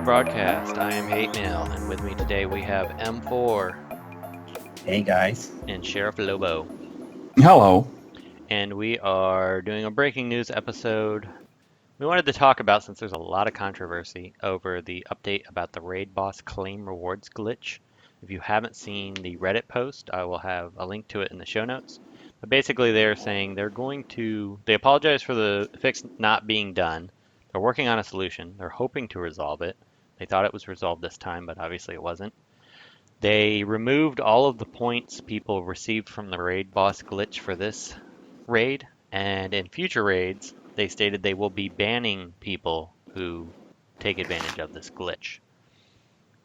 Broadcast. I am Hate Mail, and with me today we have M4 Hey guys. and Sheriff Lobo. Hello. And we are doing a breaking news episode. We wanted to talk about, since there's a lot of controversy over the update about the Raid Boss Claim Rewards glitch. If you haven't seen the Reddit post, I will have a link to it in the show notes. But basically, they're saying they apologize for the fix not being done. They're working on a solution. They're hoping to resolve it. They thought it was resolved this time, but obviously it wasn't. They removed all of the points people received from the raid boss glitch for this raid, and in future raids, they stated they will be banning people who take advantage of this glitch.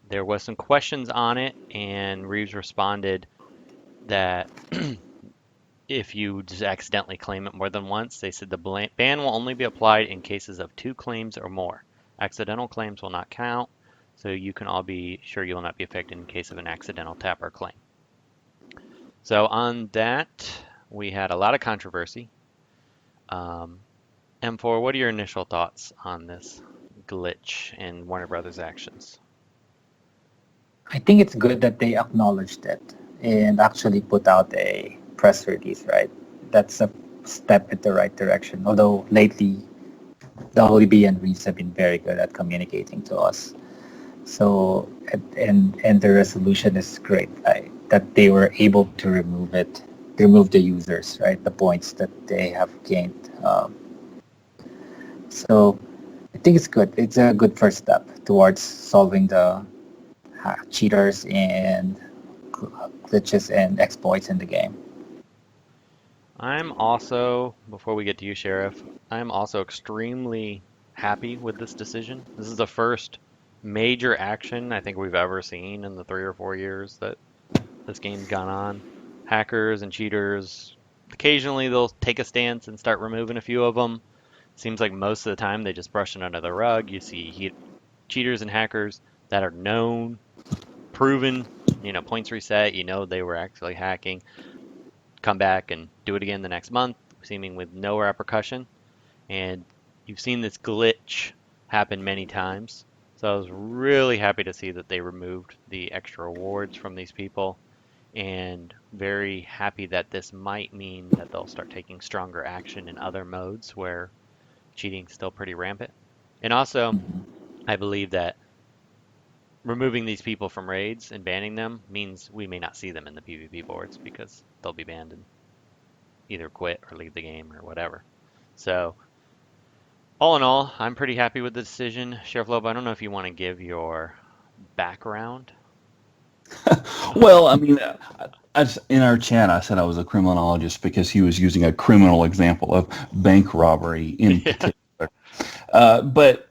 There was some questions on it, and Reeves responded that if you just accidentally claim it more than once, they said the ban will only be applied in cases of 2 claims or more. Accidental claims will not count, so you can all be sure you will not be affected in case of an accidental tap or claim. So on that, we had a lot of controversy. M4, what are your initial thoughts on this glitch and Warner Brothers' actions? I think it's good that they acknowledged it and actually put out a press release, right? That's a step in the right direction. Although lately, WB and Reese have been very good at communicating to us. So, and the resolution is great, right? That they were able to remove the users, right? The points that they have gained. So I think it's good. It's a good first step towards solving the cheaters and glitches and exploits in the game. I'm also, before we get to you, Sheriff, I'm also extremely happy with this decision. This is the first major action I think we've ever seen in the 3 or 4 years that this game's gone on. Hackers and cheaters, occasionally they'll take a stance and start removing a few of them. Seems like most of the time they just brush it under the rug. You see cheaters and hackers that are known, proven, points reset, they were actually hacking, come back and do it again the next month, seeming with no repercussion. And you've seen this glitch happen many times. So I was really happy to see that they removed the extra rewards from these people, and very happy that this might mean that they'll start taking stronger action in other modes where cheating's still pretty rampant. And also, I believe that removing these people from raids and banning them means we may not see them in the PvP boards because they'll be banned and either quit or leave the game or whatever. So, all in all, I'm pretty happy with the decision. Sheriff Loeb, I don't know if you want to give your background. Well, I mean, in our chat, I said I was a criminologist because he was using a criminal example of bank robbery in particular. But,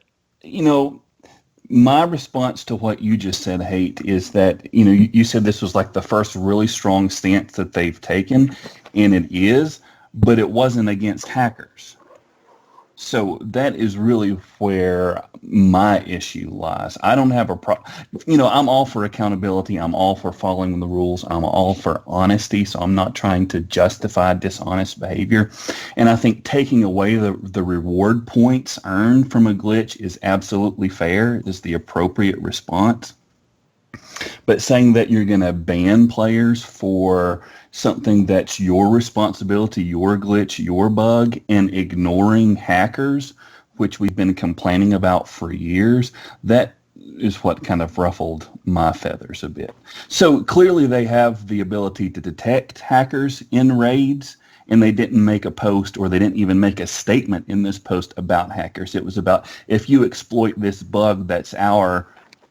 my response to what you just said, Hate, is that, you said this was like the first really strong stance that they've taken, and it is, but it wasn't against hackers. So that is really where my issue lies. I don't have a problem. I'm all for accountability. I'm all for following the rules. I'm all for honesty. So I'm not trying to justify dishonest behavior. And I think taking away the reward points earned from a glitch is absolutely fair. Is the appropriate response. But saying that you're going to ban players for something that's your responsibility, your glitch, your bug, and ignoring hackers, which we've been complaining about for years, that is what kind of ruffled my feathers a bit. So clearly they have the ability to detect hackers in raids, and they didn't make a post, or they didn't even make a statement in this post about hackers. It was about, if you exploit this bug, that's our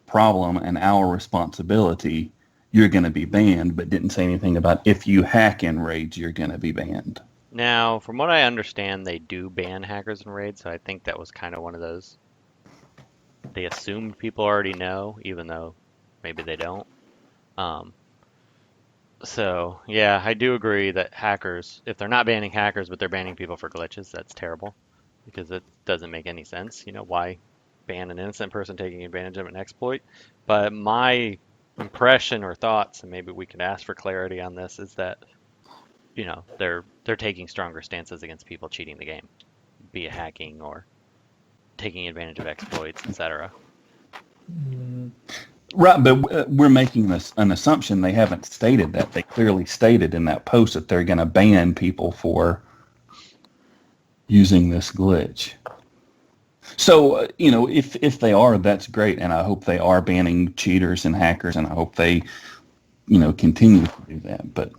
problem and our responsibility, you're going to be banned, but didn't say anything about if you hack in raids, you're going to be banned. Now, from what I understand, they do ban hackers in raids, so I think that was kind of one of those. They assumed people already know, even though maybe they don't. So, yeah, I do agree that hackers, if they're not banning hackers, but they're banning people for glitches, that's terrible, because it doesn't make any sense. Why ban an innocent person taking advantage of an exploit? But my impression or thoughts, and maybe we could ask for clarity on this, is that they're taking stronger stances against people cheating the game, be it hacking or taking advantage of exploits, etc. Mm, Right, but we're making this an assumption. They haven't stated that. They clearly stated in that post that they're going to ban people for using this glitch. So, if they are, that's great, and I hope they are banning cheaters and hackers, and I hope they, continue to do that. But,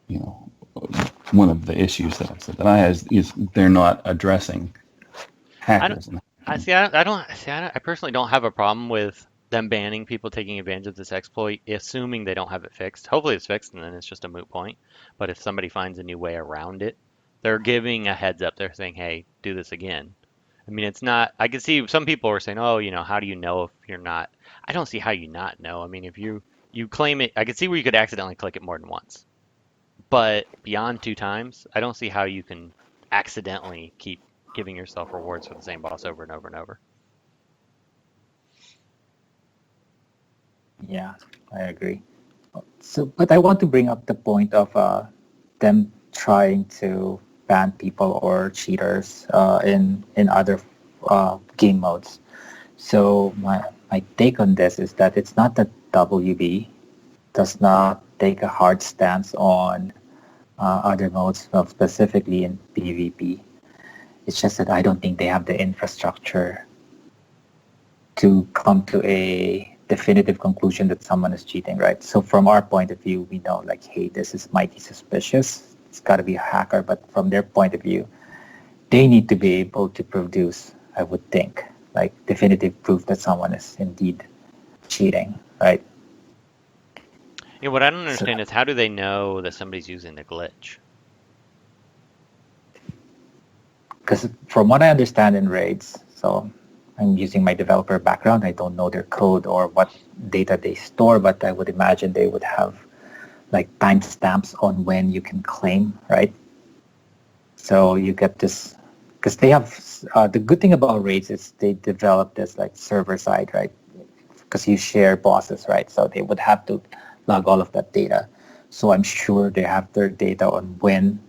you know, one of the issues that I said that I have is they're not addressing I don't. hackers and I hacking. see. I don't see. I personally don't have a problem with them banning people taking advantage of this exploit, assuming they don't have it fixed. Hopefully, it's fixed, and then it's just a moot point. But if somebody finds a new way around it, they're giving a heads up. They're saying, "Hey, do this again." I mean, it's not. I can see some people are saying, "Oh, how do you know if you're not?" I don't see how you not know. I mean, if you claim it, I could see where you could accidentally click it more than once. But beyond 2 times, I don't see how you can accidentally keep giving yourself rewards for the same boss over and over and over. yeah, I agree. So, but I want to bring up the point of them trying to ban people or cheaters in other game modes. So my take on this is that it's not that WB does not take a hard stance on other modes, well, specifically in PvP. It's just that I don't think they have the infrastructure to come to a definitive conclusion that someone is cheating, right? So from our point of view, we know like, hey, this is mighty suspicious. It's got to be a hacker. But from their point of view, they need to be able to produce, I would think, like definitive proof that someone is indeed cheating, right? Yeah, what I don't So, understand is how do they know that somebody's using the glitch? because from what I understand in raids, so I'm using my developer background. I don't know their code or what data they store, but I would imagine they would have like timestamps on when you can claim, right? So you get this because they have the good thing about raids is they develop this like server side, right? Because you share bosses, right? So they would have to log all of that data. So I'm sure they have their data on when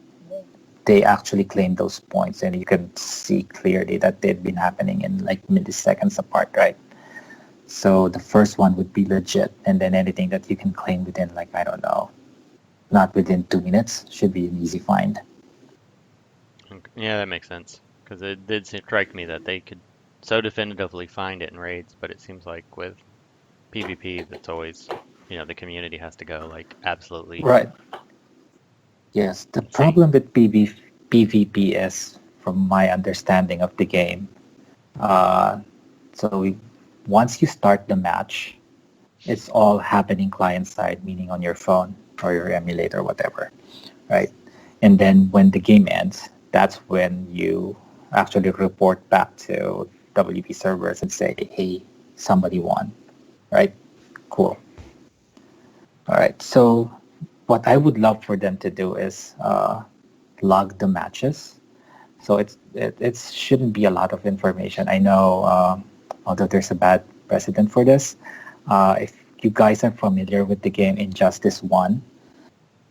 they actually claim those points, and you can see clearly that they've been happening in like milliseconds apart, right? So the first one would be legit, and then anything that you can claim within like I don't know, not within 2 minutes should be an easy find. Yeah, that makes sense. Because it did strike me that they could so definitively find it in raids, but it seems like with PvP, that's always, the community has to go like absolutely Right. Yes. The insane. problem with PvP is, from my understanding of the game, uh, so once you start the match, it's all happening client side, meaning on your phone or your emulator, whatever, right? And then when the game ends, that's when you actually report back to WP servers and say, hey, somebody won, right? Cool. All right. So what I would love for them to do is log the matches. So it shouldn't be a lot of information. I know, although there's a bad precedent for this, if you guys are familiar with the game Injustice 1,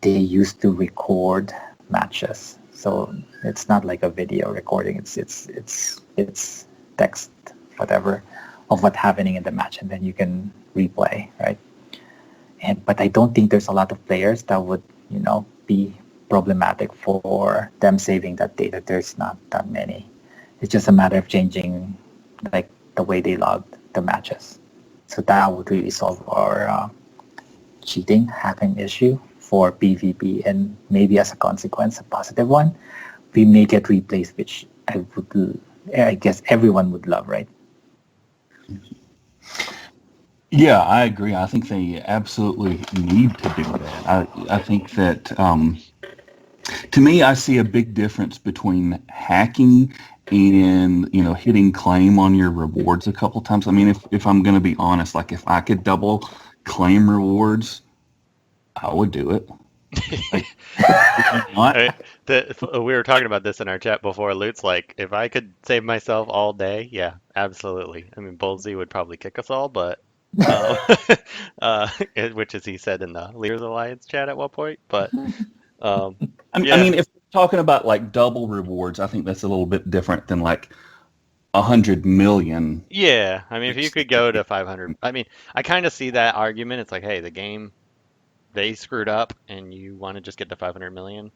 they used to record matches. So it's not like a video recording. It's text, whatever, of what's happening in the match, and then you can replay, right? And but I don't think there's a lot of players that would be problematic for them saving that data. There's not that many. It's just a matter of changing like the way they log the matches. So that would really solve our cheating hacking issue for PvP, and maybe as a consequence, a positive one, we may get replays, which I guess everyone would love, right? Yeah, I agree. I think they absolutely need to do that. I think that to me, I see a big difference between hacking and hitting claim on your rewards a couple times. I mean, if I'm going to be honest, like if I could double claim rewards, I would do it. Like, would you not? I, we were talking about this in our chat before. Lute's like, if I could save myself all day, yeah, absolutely. I mean, Bullseye would probably kick us all, but um, which is he said in the Leaders Alliance chat at one point. But I yeah, mean, if we're talking about like double rewards, I think that's a little bit different than like 100 million. Yeah, I mean, if you could go to 500, I mean, I kind of see that argument. It's like, hey, the game, they screwed up, and you want to just get to 500 million,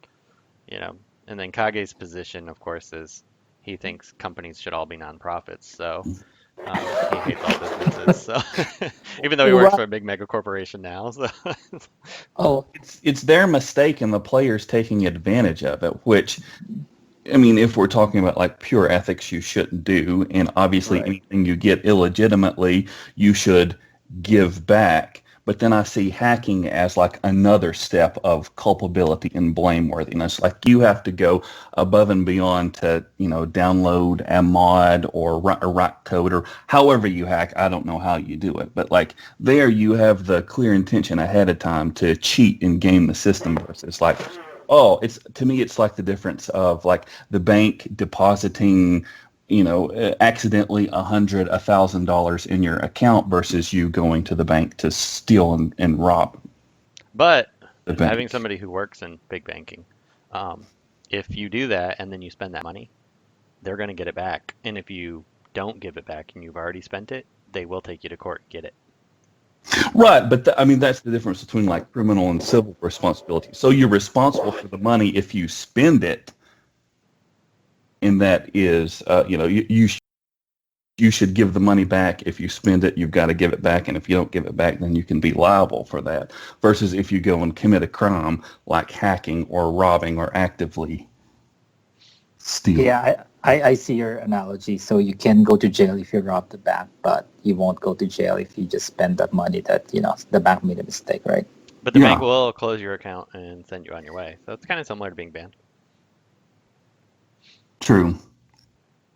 you know. And then Kage's position, of course, is he thinks companies should all be nonprofits. So he hates all businesses. So even though he works for Well, a big mega corporation now, so oh, It's their mistake and the players taking advantage of it, which, I mean, if we're talking about like pure ethics, you shouldn't do. And obviously, right. anything you get illegitimately, you should give back. But then I see hacking as like another step of culpability and blameworthiness. Like you have to go above and beyond to, download a mod or write code or however you hack. I don't know how you do it, but like there you have the clear intention ahead of time to cheat and game the system versus like, oh, it's to me, it's like the difference of like the bank depositing, accidentally $100,000 in your account versus you going to the bank to steal and rob but the having bank. somebody who works in big banking, um, if you do that and then you spend that money, they're going to get it back. And if you don't give it back and you've already spent it, they will take you to court and get it. Right, but I mean that's the difference between like criminal and civil responsibility. So you're responsible for the money if you spend it, and that is, you should give the money back. If you spend it, you've got to give it back, and if you don't give it back, then you can be liable for that. Versus if you go and commit a crime like hacking or robbing or actively stealing. Yeah, I see your analogy. So you can go to jail if you rob the bank, but you won't go to jail if you just spend that money that, the bank made a mistake, right? But the bank Yeah, will close your account and send you on your way. So it's kind of similar to being banned. true.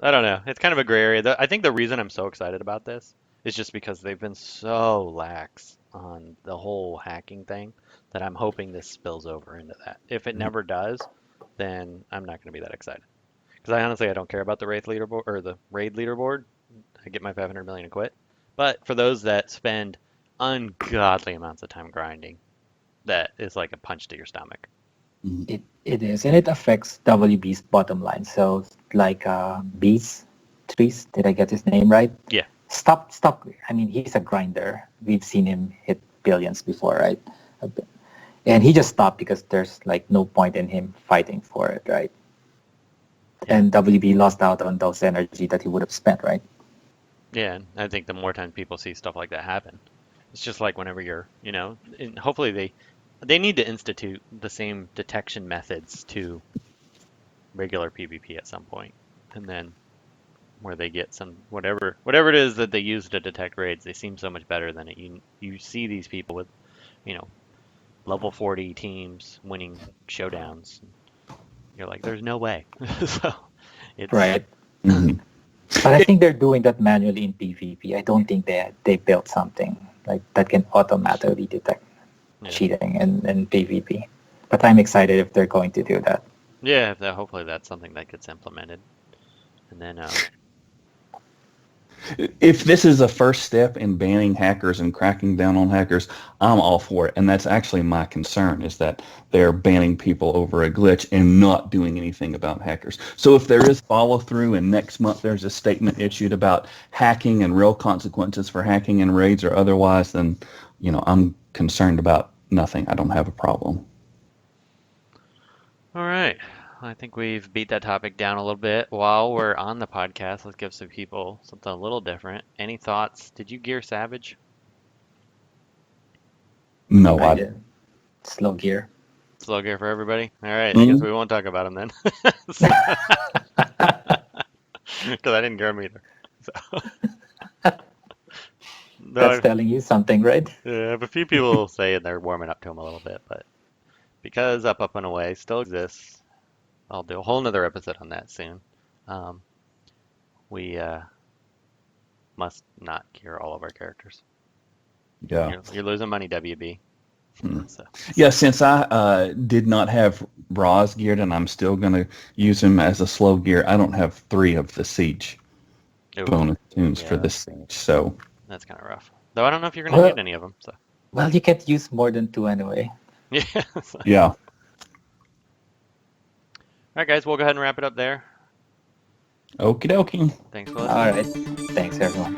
I don't know. It's kind of a gray area. I think the reason I'm so excited about this is just because they've been so lax on the whole hacking thing that I'm hoping this spills over into that. If it never does, then I'm not going to be that excited. Because I don't care about the raid leaderboard or the raid leaderboard. I get my 500 million and quit. But for those that spend ungodly amounts of time grinding, that is like a punch to your stomach. Mhm. It is, and it affects WB's bottom line. So like Beast, Trees, did I get his name right? Yeah, Stop. I mean, he's a grinder. We've seen him hit billions before, right? And he just stopped because there's like no point in him fighting for it, right? yeah, And WB lost out on those energy that he would have spent, right? yeah. And I think the more times people see stuff like that happen, it's just like whenever and hopefully they need to institute the same detection methods to regular PvP at some point, and then where they get some whatever it is that they use to detect raids, they seem so much better than it. You see these people with you know level 40 teams winning showdowns. You're like, there's no way. So it's Right. Mhm. But I think they're doing that manually in PvP. I don't think they built something like that can automatically detect yeah, cheating in PvP. But I'm excited if they're going to do that. yeah. Hopefully that's something that gets implemented, and then If this is a first step in banning hackers and cracking down on hackers, I'm all for it. And that's actually my concern is that they're banning people over a glitch and not doing anything about hackers. So if there is follow through and next month there's a statement issued about hacking and real consequences for hacking and raids or otherwise, then, I'm concerned about nothing. I don't have a problem. all right. I think we've beat that topic down a little bit. While we're on the podcast, let's give some people something a little different. Any thoughts? Did you gear Savage? No, I I. did. Slow gear. Slow gear for everybody? All right, I guess Mm, we won't talk about him then. Because I didn't gear him either. So, That's no, telling you something, right? I have a few people saying they're warming up to him a little bit, but because Up and Away still exists, I'll do a whole nother episode on that soon. Um, we must not gear all of our characters. yeah. You're losing money, WB. Mm. So, Yeah, since I did not have Bras geared and I'm still going to use him as a slow gear, I don't have 3 of the Siege ooh, bonus tunes for yeah, this Siege. So, that's kind of rough. Though I don't know if you're gonna need Well, any of them. So, well, you can't use more than 2 anyway. yeah. yeah. All right, guys, we'll go ahead and wrap it up there. Okie dokie. Thanks for All listening. right. Thanks, everyone.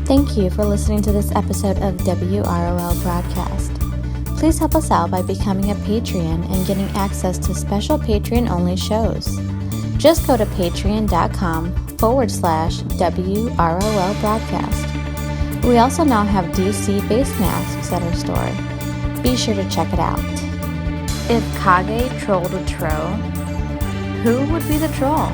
Thank you for listening to this episode of WROL Broadcast. Please help us out by becoming a Patreon and getting access to special Patreon-only shows. Just go to patreon.com/WROL Broadcast. We also now have DC face masks at our store. Be sure to check it out. If Kage trolled a troll, who would be the troll?